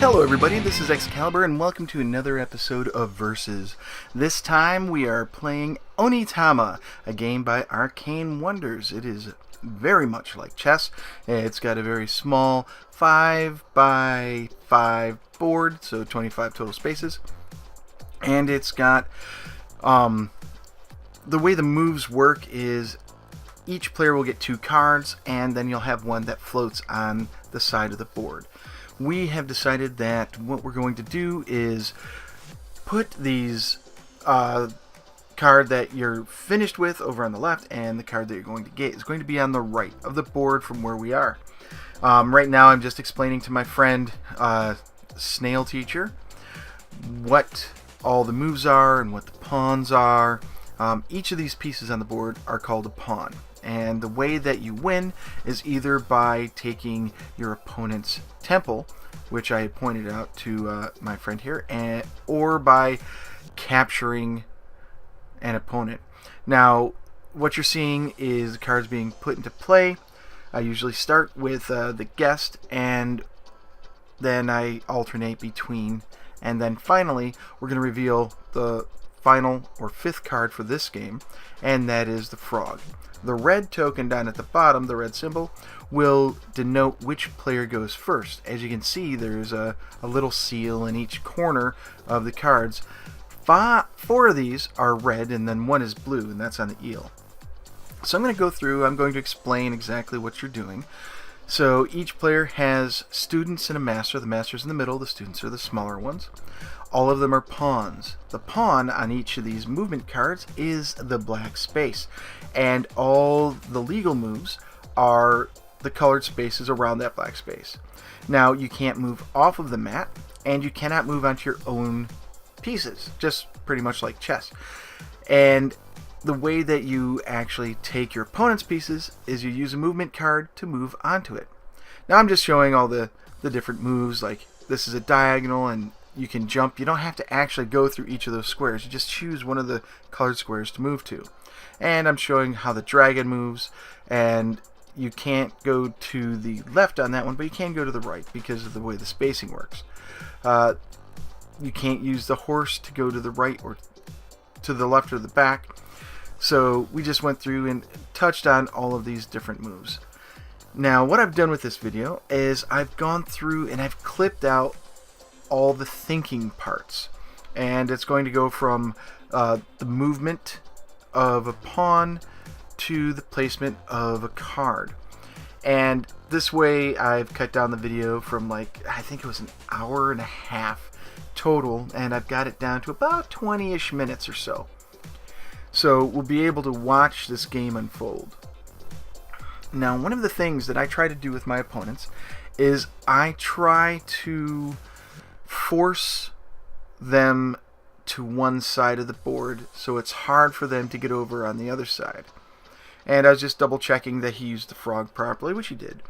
Hello everybody, this is Excalibur and welcome to another episode of Versus. This time we are playing Onitama, a game by Arcane Wonders. It is very much like chess. It's got a very small 5 by 5 board, so 25 total spaces. And it's got, the way the moves work is each player will get 2 cards and then you'll have one that floats on the side of the board. We have decided that what we're going to do is put these card that you're finished with over on the left, and the card that you're going to get is going to be on the right of the board from where we are. Right now I'm just explaining to my friend Snail Teacher what all the moves are and what the pawns are. Each of these pieces on the board are called a pawn, and the way that you win is either by taking your opponent's temple, which I had pointed out to my friend here, or by capturing an opponent. Now, what you're seeing is the cards being put into play. I usually start with the guest, and then I alternate between, and then finally we're going to reveal the final or 5th card for this game, and that is the frog. The red token down at the bottom, the red symbol, will denote which player goes first. As you can see, there's a little seal in each corner of the cards. 4 of these are red and then 1 is blue, and that's on the eel. So I'm going to go through, I'm going to explain exactly what you're doing. So each player has students and a master. The master's in the middle, the students are the smaller ones. All of them are pawns. The pawn on each of these movement cards is the black space, and all the legal moves are the colored spaces around that black space. Now, you can't move off of the mat, and you cannot move onto your own pieces, just pretty much like chess. And the way that you actually take your opponent's pieces is you use a movement card to move onto it. Now I'm just showing all the different moves, like this is a diagonal and you can jump. You don't have to actually go through each of those squares. You just choose one of the colored squares to move to. And I'm showing how the dragon moves, and you can't go to the left on that one, but you can go to the right because of the way the spacing works. You can't use the horse to go to the right or to the left or the back. So we just went through and touched on all of these different moves. Now what I've done with this video is I've gone through and I've clipped out all the thinking parts, and it's going to go from the movement of a pawn to the placement of a card. And this way I've cut down the video from, like, I think it was an hour and a half total, and I've got it down to about 20-ish minutes or so. So we'll be able to watch this game unfold. Now, one of the things that I try to do with my opponents is I try to force them to one side of the board so it's hard for them to get over on the other side. And I was just double checking that he used the frog properly, which he did.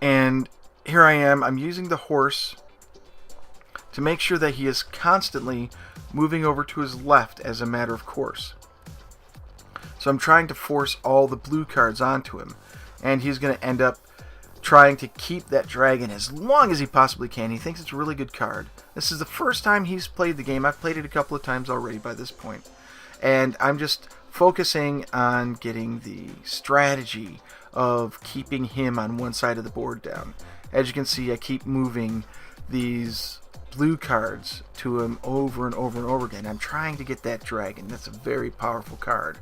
And here I am, I'm using the horse to make sure that he is constantly moving over to his left as a matter of course. So I'm trying to force all the blue cards onto him, and he's going to end up trying to keep that dragon as long as he possibly can. He thinks it's a really good card. This is the first time he's played the game. I've played it a couple of times already by this point, and I'm just focusing on getting the strategy of keeping him on one side of the board down. As you can see, I keep moving these blue cards to him over and over and over again. I'm trying to get that dragon. That's a very powerful card.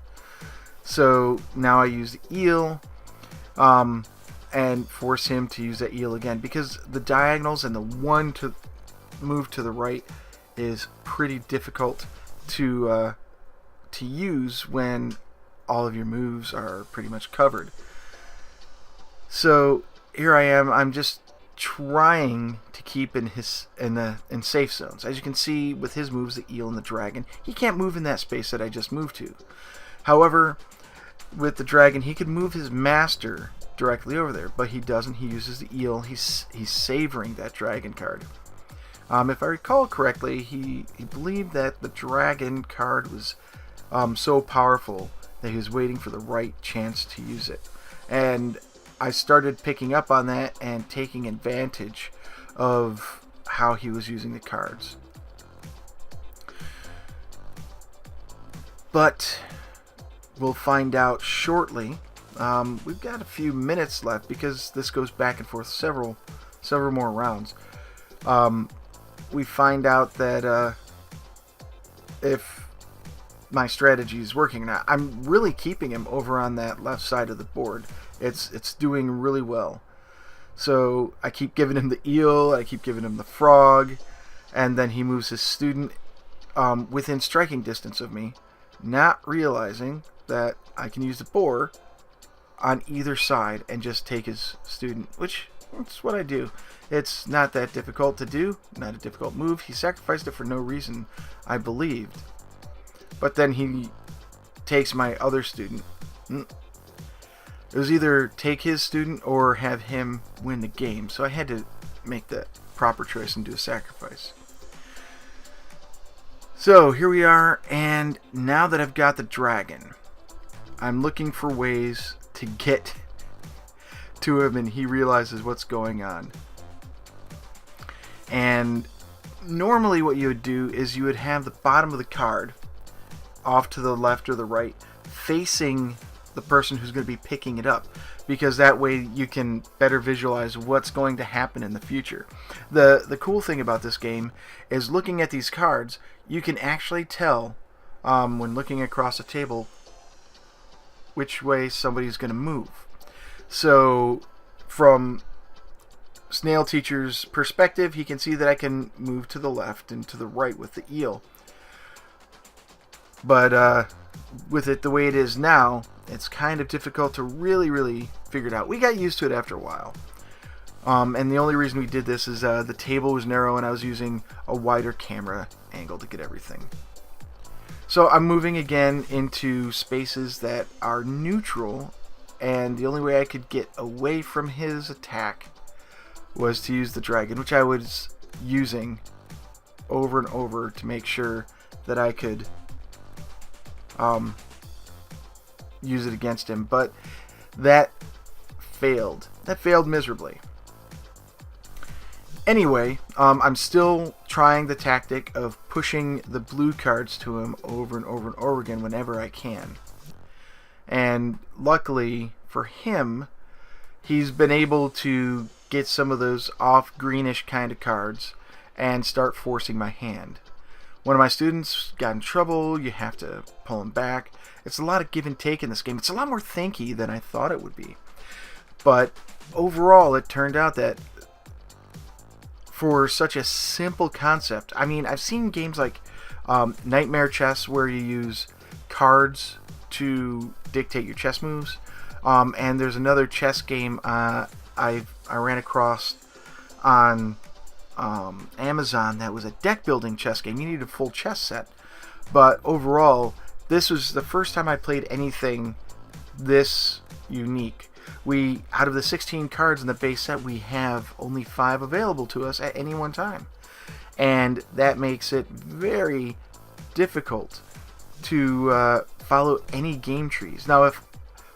So now I use the eel and force him to use that eel again, because the diagonals and the one to move to the right is pretty difficult to use when all of your moves are pretty much covered. So here I am, I'm just trying to keep in safe zones. As you can see with his moves, the eel and the dragon, he can't move in that space that I just moved to. However, with the dragon, he could move his master directly over there, but he doesn't. He uses the eel. He's savoring that dragon card. If I recall correctly, he believed that the dragon card was so powerful that he was waiting for the right chance to use it. And I started picking up on that and taking advantage of how he was using the cards. But we'll find out shortly. We've got a few minutes left because this goes back and forth several more rounds. We find out that if my strategy is working or not. I'm really keeping him over on that left side of the board. It's doing really well. So I keep giving him the eel, I keep giving him the frog, and then he moves his student within striking distance of me, not realizing that I can use the boar on either side and just take his student, which is what I do. It's not that difficult to do, not a difficult move. He sacrificed it for no reason, I believed. But then he takes my other student. It was either take his student or have him win the game, so I had to make the proper choice and do a sacrifice. So here we are, and now that I've got the dragon, I'm looking for ways to get to him and he realizes what's going on. And normally what you would do is you would have the bottom of the card off to the left or the right facing the person who's going to be picking it up, because that way you can better visualize what's going to happen in the future. The cool thing about this game is looking at these cards, you can actually tell when looking across a table which way somebody's going to move. So from Snail Teacher's perspective, he can see that I can move to the left and to the right with the eel. But with it the way it is now, it's kind of difficult to really figure it out. We got used to it after a while. And the only reason we did this is the table was narrow and I was using a wider camera angle to get everything. So I'm moving again into spaces that are neutral, and the only way I could get away from his attack was to use the dragon, which I was using over and over to make sure that I could use it against him, but that failed. That failed miserably. Anyway, I'm still trying the tactic of pushing the blue cards to him over and over and over again whenever I can. And luckily for him, he's been able to get some of those off greenish kind of cards and start forcing my hand. One of my students got in trouble, you have to pull him back. It's a lot of give and take in this game. It's a lot more thinky than I thought it would be. But overall, it turned out that for such a simple concept, I mean, I've seen games like Nightmare Chess where you use cards to dictate your chess moves. And there's another chess game I ran across on Amazon that was a deck building chess game. You needed a full chess set. But overall, this was the first time I played anything this unique. Out of the 16 cards in the base set, we have only 5 available to us at any one time. And that makes it very difficult to follow any game trees. Now, if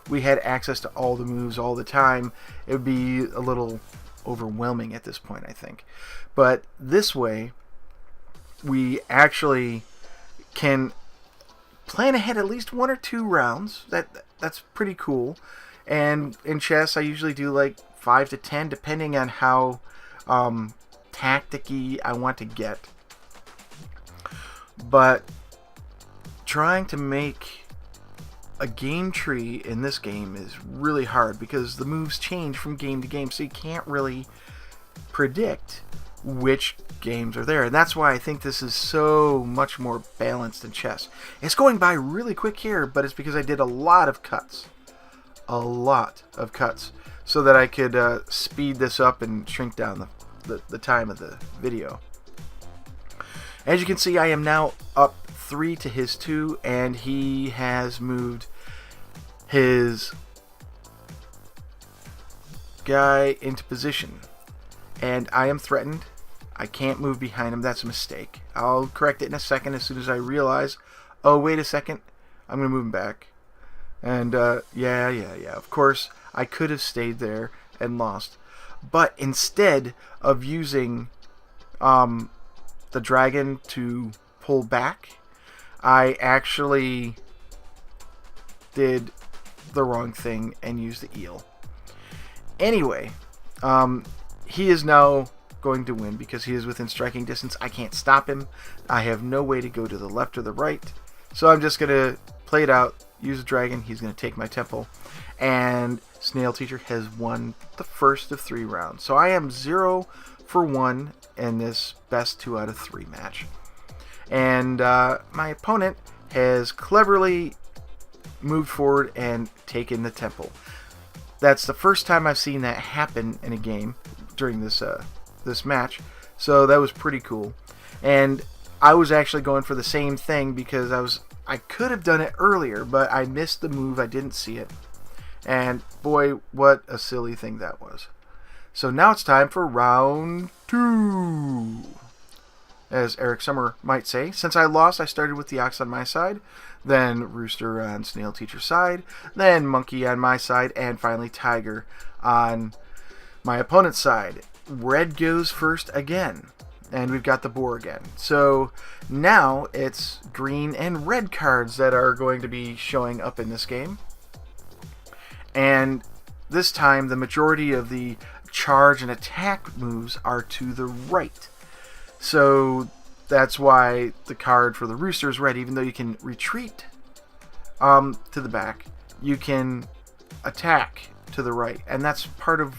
we had access to all the moves all the time, it would be a little overwhelming at this point, I think. But this way, we actually can plan ahead at least 1 or 2 rounds. That's pretty cool. And in chess, I usually do like 5 to 10, depending on how tacticky I want to get. But trying to make a game tree in this game is really hard because the moves change from game to game, so you can't really predict which games are there. And that's why I think this is so much more balanced than chess. It's going by really quick here, but it's because I did a lot of cuts. So that I could speed this up and shrink down the time of the video. As you can see, I am now up 3 to his 2, and he has moved his guy into position. And I am threatened. I can't move behind him. That's a mistake. I'll correct it in a second as soon as I realize, oh, wait a second, I'm going to move him back. And yeah. Of course, I could have stayed there and lost. But instead of using the dragon to pull back, I actually did the wrong thing and used the eel. Anyway, he is now going to win because he is within striking distance. I can't stop him. I have no way to go to the left or the right. So I'm just going to play it out, use a dragon. He's going to take my temple. And Snail Teacher has won the first of 3 rounds. So I am 0 for 1 in this best 2 out of 3 match. And my opponent has cleverly moved forward and taken the temple. That's the first time I've seen that happen in a game during this this match, so that was pretty cool. And I was actually going for the same thing because I could have done it earlier, but I missed the move. I didn't see it, and boy, what a silly thing that was. So now it's time for round 2. As Eric Summer might say, since I lost, I started with the ox on my side, then rooster on Snail Teacher's side, then monkey on my side, and finally tiger on my opponent's side. Red goes first again, and we've got the boar again. So now it's green and red cards that are going to be showing up in this game. And this time the majority of the charge and attack moves are to the right. So that's why the card for the rooster is red. Even though you can retreat to the back, you can attack to the right, and that's part of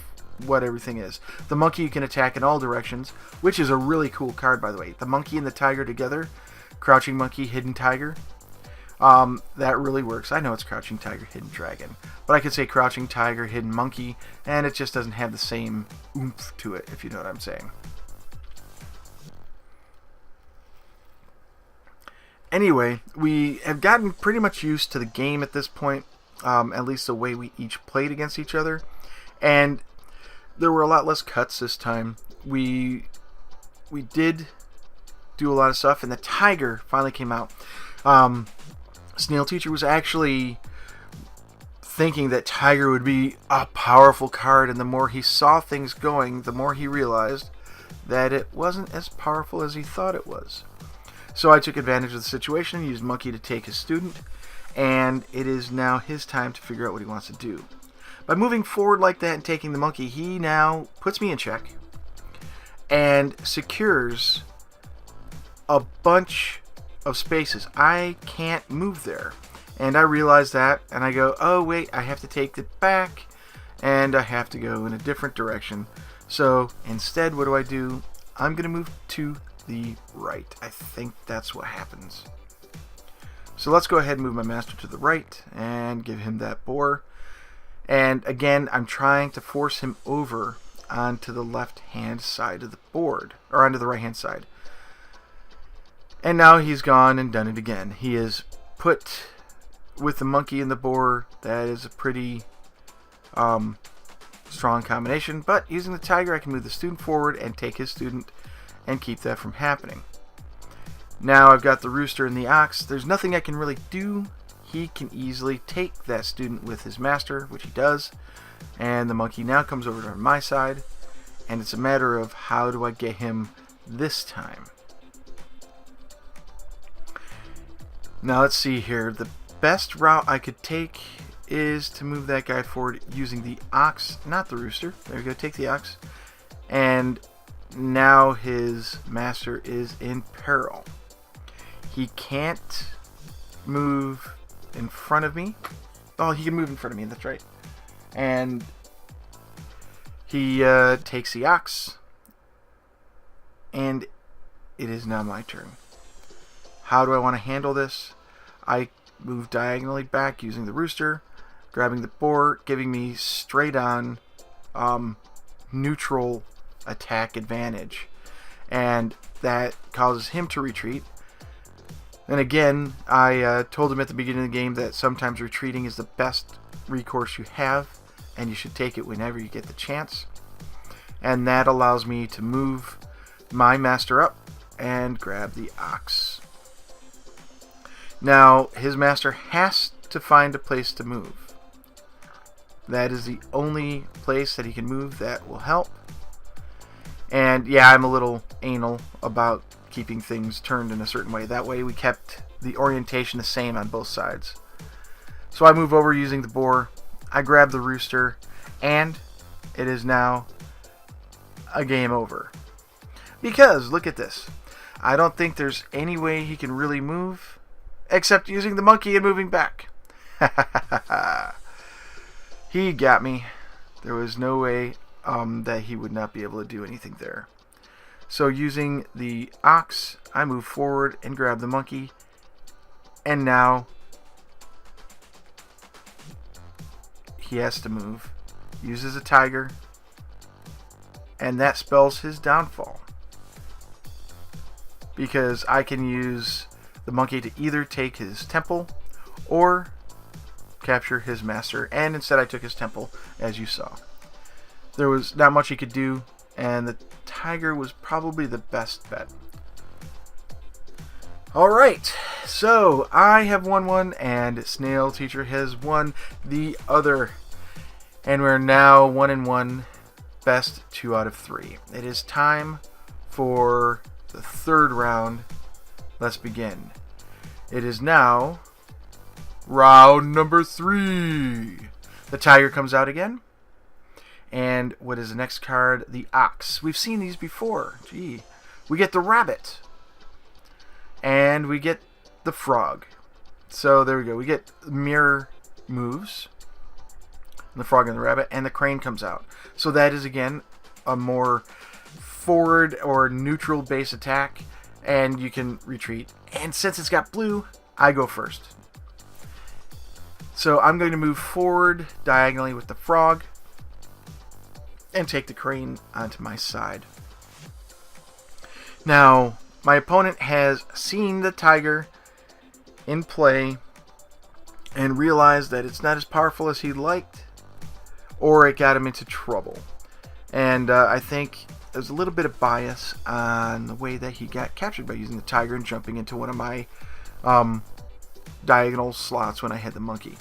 what everything is. The monkey you can attack in all directions, which is a really cool card, by the way. The monkey and the tiger together, crouching monkey, hidden tiger, that really works. I know it's crouching tiger, hidden dragon, but I could say crouching tiger, hidden monkey, and it just doesn't have the same oomph to it, if you know what I'm saying. Anyway, we have gotten pretty much used to the game at this point, at least the way we each played against each other, and there were a lot less cuts this time. We did do a lot of stuff, and the tiger finally came out. Snail Teacher was actually thinking that tiger would be a powerful card, and the more he saw things going, the more he realized that it wasn't as powerful as he thought it was. So I took advantage of the situation and used monkey to take his student, and it is now his time to figure out what he wants to do. By moving forward like that and taking the monkey, he now puts me in check and secures a bunch of spaces. I can't move there. And I realize that, and I go, oh wait, I have to take it back, and I have to go in a different direction. So instead, what do? I'm going to move to the right. I think that's what happens. So let's go ahead and move my master to the right and give him that boar. And again, I'm trying to force him over onto the left-hand side of the board, or onto the right-hand side. And now he's gone and done it again. He is put with the monkey and the boar. That is a pretty strong combination. But using the tiger, I can move the student forward and take his student and keep that from happening. Now I've got the rooster and the ox. There's nothing I can really do. He can easily take that student with his master, which he does, and the monkey now comes over to my side, and it's a matter of how do I get him this time. Now let's see here. The best route I could take is to move that guy forward using the ox, not the rooster. There we go, take the ox, and now his master is in peril. He can't move in front of me. Oh, he can move in front of me, that's right. And he takes the ox, and it is now my turn. How do I want to handle this? I move diagonally back using the rooster, grabbing the boar, giving me straight on neutral attack advantage, and that causes him to retreat. And again, I told him at the beginning of the game that sometimes retreating is the best recourse you have, and you should take it whenever you get the chance. And that allows me to move my master up and grab the ox. Now, his master has to find a place to move. That is the only place that he can move that will help. And yeah, I'm a little anal about keeping things turned in a certain way. That way we kept the orientation the same on both sides. So I move over using the boar. I grab the rooster, and it is now a game over. Because, look at this. I don't think there's any way he can really move except using the monkey and moving back. He got me. There was no way that he would not be able to do anything there. So using the ox, I move forward and grab the monkey. And now he has to move. Uses a tiger. And that spells his downfall. Because I can use the monkey to either take his temple or capture his master. And instead I took his temple, as you saw. There was not much he could do, and the tiger was probably the best bet. Alright, so I have won one, and Snail Teacher has won the other. And we're now 1-1, best 2 out of 3. It is time for the third round. Let's begin. It is now round number 3. The tiger comes out again. And what is the next card? The ox. We've seen these before. Gee. We get the rabbit. And we get the frog. So there we go. We get mirror moves. The frog and the rabbit. And the crane comes out. So that is, again, a more forward or neutral base attack. And you can retreat. And since it's got blue, I go first. So I'm going to move forward diagonally with the frog. And take the crane onto my side. Now, my opponent has seen the tiger in play and realized that it's not as powerful as he liked, or it got him into trouble. And I think there's a little bit of bias on the way that he got captured by using the tiger and jumping into one of my diagonal slots when I had the monkey.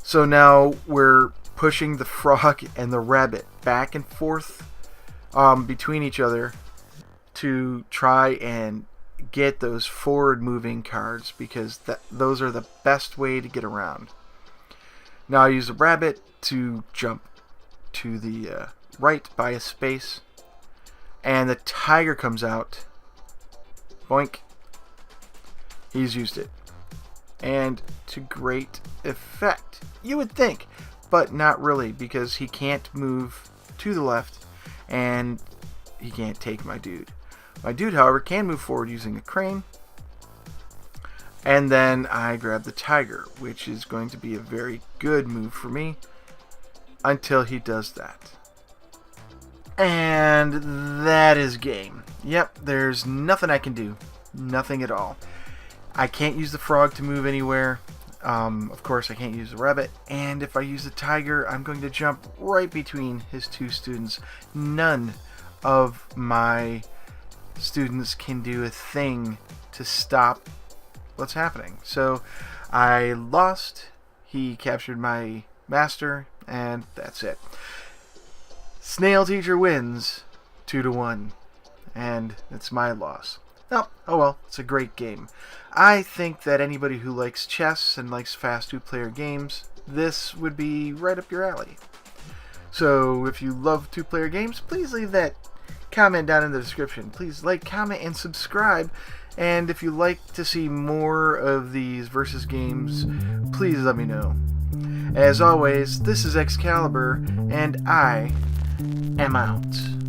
So now we're pushing the frog and the rabbit back and forth between each other to try and get those forward moving cards, because those are the best way to get around. Now I use the rabbit to jump to the right by a space, and the tiger comes out. Boink. He's used it. And to great effect, you would think. But not really, because he can't move to the left, and he can't take my dude. My dude, however, can move forward using the crane. And then I grab the tiger, which is going to be a very good move for me until he does that. And that is game. Yep, there's nothing I can do. Nothing at all. I can't use the frog to move anywhere. Of course, I can't use the rabbit, and if I use the tiger, I'm going to jump right between his two students. None of my students can do a thing to stop what's happening. So I lost, he captured my master, and that's it. Snail Teacher wins 2-1, and it's my loss. Oh well, it's a great game. I think that anybody who likes chess and likes fast two-player games, this would be right up your alley. So if you love two-player games, please leave that comment down in the description. Please like, comment, and subscribe. And if you like to see more of these versus games, please let me know. As always, this is Excalibur, and I am out.